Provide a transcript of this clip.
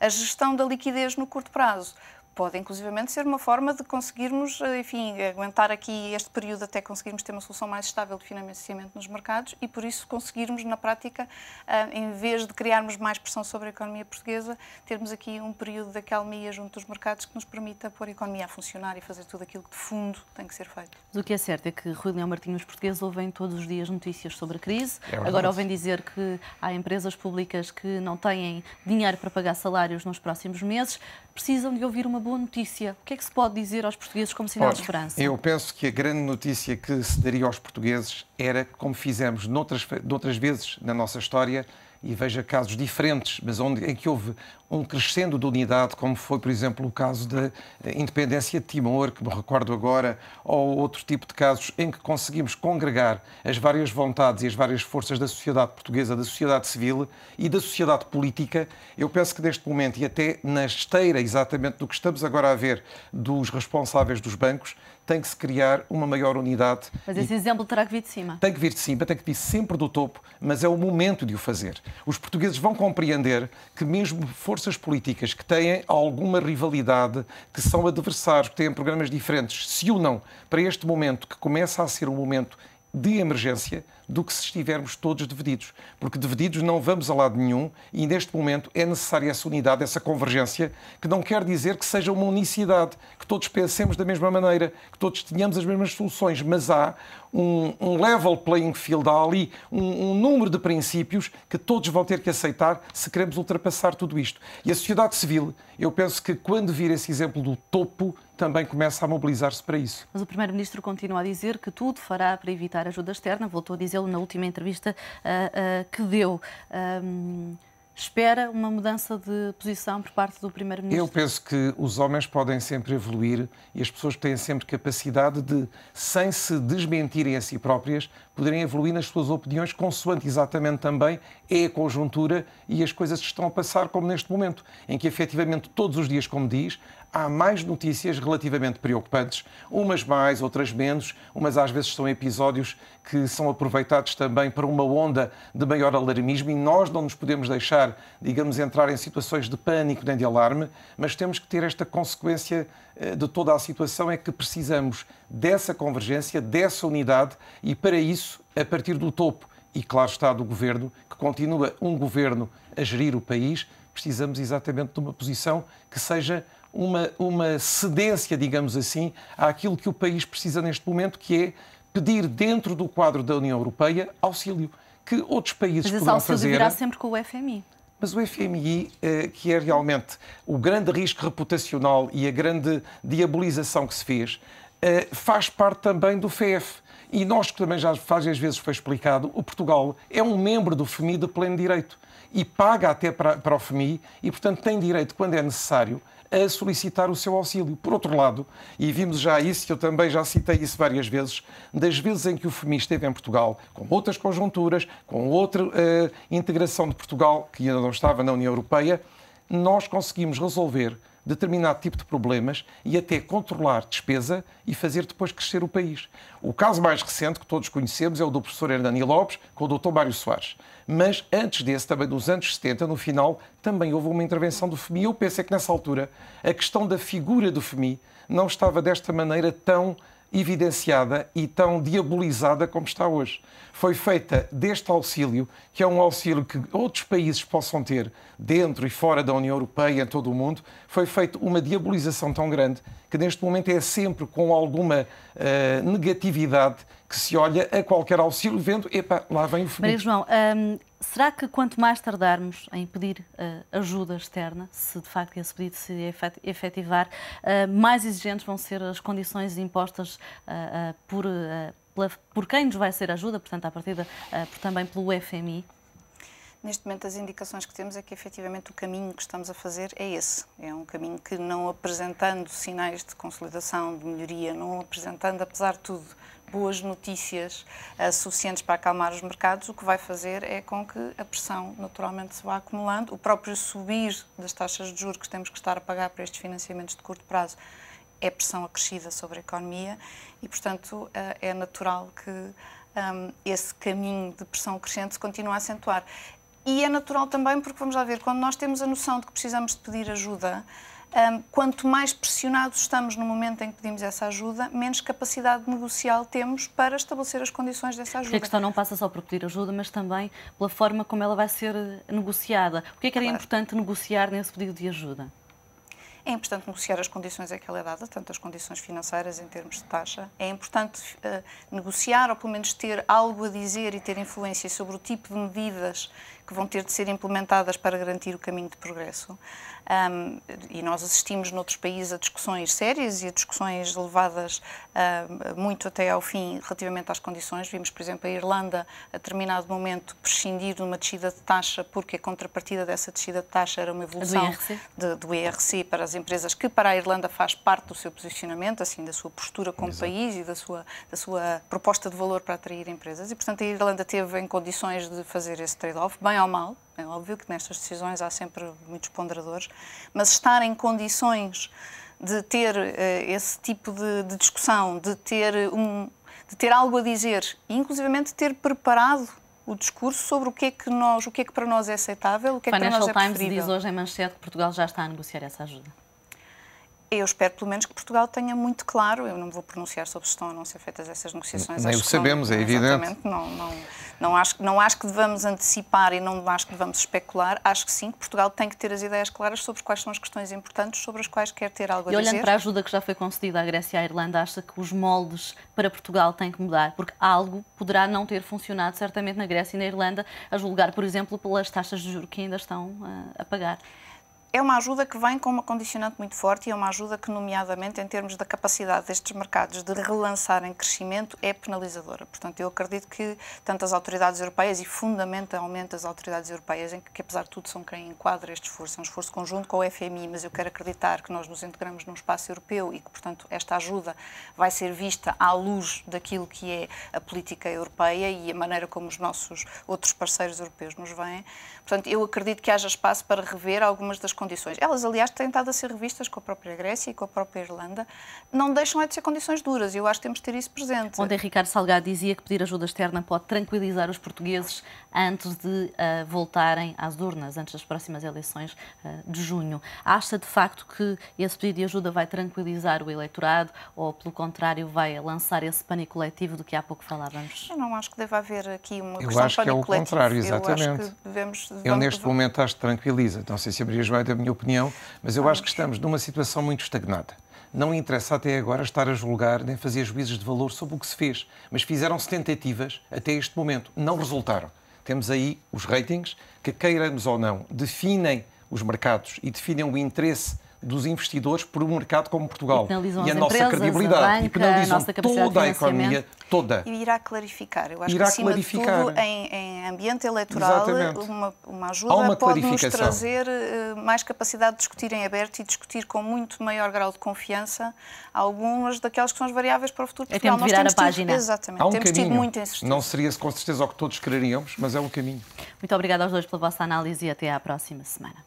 A gestão da liquidez no curto prazo pode, inclusivamente, ser uma forma de conseguirmos, enfim, aguentar aqui este período até conseguirmos ter uma solução mais estável de financiamento nos mercados e, por isso, conseguirmos, na prática, em vez de criarmos mais pressão sobre a economia portuguesa, termos aqui um período de acalmia junto dos mercados que nos permita pôr a economia a funcionar e fazer tudo aquilo que, de fundo, tem que ser feito. Mas o que é certo é que Rui Leão Martins, os portugueses, ouvem todos os dias notícias sobre a crise. É agora ouvem dizer que há empresas públicas que não têm dinheiro para pagar salários nos próximos meses. Precisam de ouvir uma boa notícia. O que é que se pode dizer aos portugueses como sinal de esperança? Eu penso que a grande notícia que se daria aos portugueses era, como fizemos noutras vezes na nossa história, e veja casos diferentes, mas em que houve um crescendo de unidade, como foi, por exemplo, o caso da independência de Timor, que me recordo agora, ou outro tipo de casos em que conseguimos congregar as várias vontades e as várias forças da sociedade portuguesa, da sociedade civil e da sociedade política. Eu penso que neste momento, e até na esteira exatamente do que estamos agora a ver dos responsáveis dos bancos, tem que se criar uma maior unidade. Mas esse exemplo terá que vir de cima. Tem que vir de cima, tem que vir sempre do topo, mas é o momento de o fazer. Os portugueses vão compreender que mesmo forças políticas que têm alguma rivalidade, que são adversários, que têm programas diferentes, se unam para este momento que começa a ser um momento de emergência do que se estivermos todos divididos. Porque divididos não vamos a lado nenhum e neste momento é necessária essa unidade, essa convergência, que não quer dizer que seja uma unicidade, que todos pensemos da mesma maneira, que todos tenhamos as mesmas soluções, mas há um level playing field, há ali um número de princípios que todos vão ter que aceitar se queremos ultrapassar tudo isto. E a sociedade civil, eu penso que quando vir esse exemplo do topo, também começa a mobilizar-se para isso. Mas o Primeiro-Ministro continua a dizer que tudo fará para evitar ajuda externa, voltou a dizê-lo na última entrevista que deu. Espera uma mudança de posição por parte do Primeiro-Ministro? Eu penso que os homens podem sempre evoluir e as pessoas têm sempre capacidade de, sem se desmentirem a si próprias, poderem evoluir nas suas opiniões, consoante exatamente também é a conjuntura e as coisas que estão a passar, como neste momento, em que efetivamente todos os dias, como diz, há mais notícias relativamente preocupantes, umas mais, outras menos, umas às vezes são episódios que são aproveitados também para uma onda de maior alarmismo e nós não nos podemos deixar, digamos, entrar em situações de pânico nem de alarme, mas temos que ter esta consequência de toda a situação, é que precisamos dessa convergência, dessa unidade e para isso, a partir do topo e, claro está, do Governo, que continua um Governo a gerir o país, precisamos exatamente de uma posição que seja uma cedência, digamos assim, àquilo que o país precisa neste momento, que é pedir dentro do quadro da União Europeia auxílio, que outros países poderão fazer. Mas esse auxílio virá sempre com o FMI. Mas o FMI, que é realmente o grande risco reputacional e a grande diabolização que se fez, faz parte também do FEF. E nós, que também já várias vezes foi explicado, o Portugal é um membro do FMI de pleno direito e paga até para o FMI e, portanto, tem direito, quando é necessário, a solicitar o seu auxílio. Por outro lado, e vimos já isso, eu também já citei isso várias vezes, das vezes em que o FMI esteve em Portugal, com outras conjunturas, com outra integração de Portugal, que ainda não estava na União Europeia, nós conseguimos resolver determinado tipo de problemas e até controlar despesa e fazer depois crescer o país. O caso mais recente, que todos conhecemos, é o do professor Hernani Lopes com o Dr. Mário Soares. Mas antes desse, também nos anos 70, no final, também houve uma intervenção do FMI. Eu pensei que nessa altura a questão da figura do FMI não estava desta maneira tão evidenciada e tão diabolizada como está hoje. Foi feita deste auxílio, que é um auxílio que outros países possam ter dentro e fora da União Europeia, em todo o mundo, foi feita uma diabolização tão grande que neste momento é sempre com alguma negatividade que se olha a qualquer auxílio vendo, epá, lá vem o FMI. Maria João, será que quanto mais tardarmos em pedir ajuda externa, se de facto esse pedido se efetivar, mais exigentes vão ser as condições impostas por quem nos vai ser ajuda, portanto, à partida, também pelo FMI? Neste momento, as indicações que temos é que, efetivamente, o caminho que estamos a fazer é esse. É um caminho que, não apresentando sinais de consolidação, de melhoria, não apresentando, apesar de tudo, boas notícias suficientes para acalmar os mercados, o que vai fazer é com que a pressão naturalmente se vá acumulando. O próprio subir das taxas de juros que temos que estar a pagar para estes financiamentos de curto prazo é pressão acrescida sobre a economia e, portanto, é natural que esse caminho de pressão crescente se continue a acentuar. E é natural também porque, vamos lá ver, quando nós temos a noção de que precisamos de pedir ajuda, quanto mais pressionados estamos no momento em que pedimos essa ajuda, menos capacidade negocial temos para estabelecer as condições dessa ajuda. Porque a questão não passa só por pedir ajuda, mas também pela forma como ela vai ser negociada. Por que é que era importante negociar nesse pedido de ajuda? É importante negociar as condições a que ela é dada, tanto as condições financeiras em termos de taxa. É importante negociar, ou pelo menos ter algo a dizer e ter influência sobre o tipo de medidas que vão ter de ser implementadas para garantir o caminho de progresso. E nós assistimos noutros países a discussões sérias e a discussões levadas muito até ao fim relativamente às condições. Vimos, por exemplo, a Irlanda, a determinado momento, prescindir de uma descida de taxa porque a contrapartida dessa descida de taxa era uma evolução do IRC para as empresas, que para a Irlanda faz parte do seu posicionamento, assim, da sua postura como país e da sua proposta de valor para atrair empresas. E, portanto, a Irlanda teve em condições de fazer esse trade-off, bem ou mal. É óbvio que nestas decisões há sempre muitos ponderadores, mas estar em condições de ter esse tipo de discussão, de ter algo a dizer e, inclusivamente, ter preparado o discurso sobre o que é que para nós é aceitável, o que é que para nós é preferível. Financial Times diz hoje em manchete que Portugal já está a negociar essa ajuda. Eu espero, pelo menos, que Portugal tenha muito claro, eu não me vou pronunciar sobre se estão ou não ser feitas essas negociações. Nem o sabemos, é evidente. Não acho que devamos antecipar e não acho que devamos especular. Acho que sim, que Portugal tem que ter as ideias claras sobre quais são as questões importantes, sobre as quais quer ter algo a dizer. E olhando para a ajuda que já foi concedida à Grécia e à Irlanda, acha que os moldes para Portugal têm que mudar? Porque algo poderá não ter funcionado, certamente, na Grécia e na Irlanda, a julgar, por exemplo, pelas taxas de juros que ainda estão a pagar. É uma ajuda que vem com uma condicionante muito forte e é uma ajuda que, nomeadamente, em termos da capacidade destes mercados de relançarem crescimento, é penalizadora. Portanto, eu acredito que tanto as autoridades europeias e, fundamentalmente, as autoridades europeias, em que, apesar de tudo, são quem enquadra este esforço, é um esforço conjunto com o FMI, mas eu quero acreditar que nós nos integramos num espaço europeu e que, portanto, esta ajuda vai ser vista à luz daquilo que é a política europeia e a maneira como os nossos outros parceiros europeus nos veem. Portanto, eu acredito que haja espaço para rever algumas das condições. Elas, aliás, têm estado a ser revistas com a própria Grécia e com a própria Irlanda. Não deixam de ser condições duras e eu acho que temos de ter isso presente. Ontem Ricardo Salgado dizia que pedir ajuda externa pode tranquilizar os portugueses antes de voltarem às urnas, antes das próximas eleições de junho. Acha, de facto, que esse pedido de ajuda vai tranquilizar o eleitorado ou, pelo contrário, vai lançar esse pânico coletivo do que há pouco falávamos? Eu não acho que deva haver aqui uma questão de pânico coletivo. Eu acho que é o contrário, exatamente. Eu, neste momento, acho que tranquiliza. Não sei se a Maria João é da minha opinião, mas eu acho que estamos numa situação muito estagnada. Não interessa até agora estar a julgar nem fazer juízos de valor sobre o que se fez, mas fizeram-se tentativas até este momento. Não resultaram. Temos aí os ratings que, queiramos ou não, definem os mercados e definem o interesse dos investidores por um mercado como Portugal. E a nossa credibilidade. A banca, e penalizam toda a economia, toda. E irá clarificar. Eu acho que, acima de tudo, em ambiente eleitoral, uma ajuda pode nos trazer mais capacidade de discutir em aberto e discutir com muito maior grau de confiança algumas daquelas que são as variáveis para o futuro de Portugal. É tempo de virar a página. Exatamente. Temos tido muita insistência. Não seria com certeza o que todos quereríamos, mas é um caminho. Muito obrigada aos dois pela vossa análise e até à próxima semana.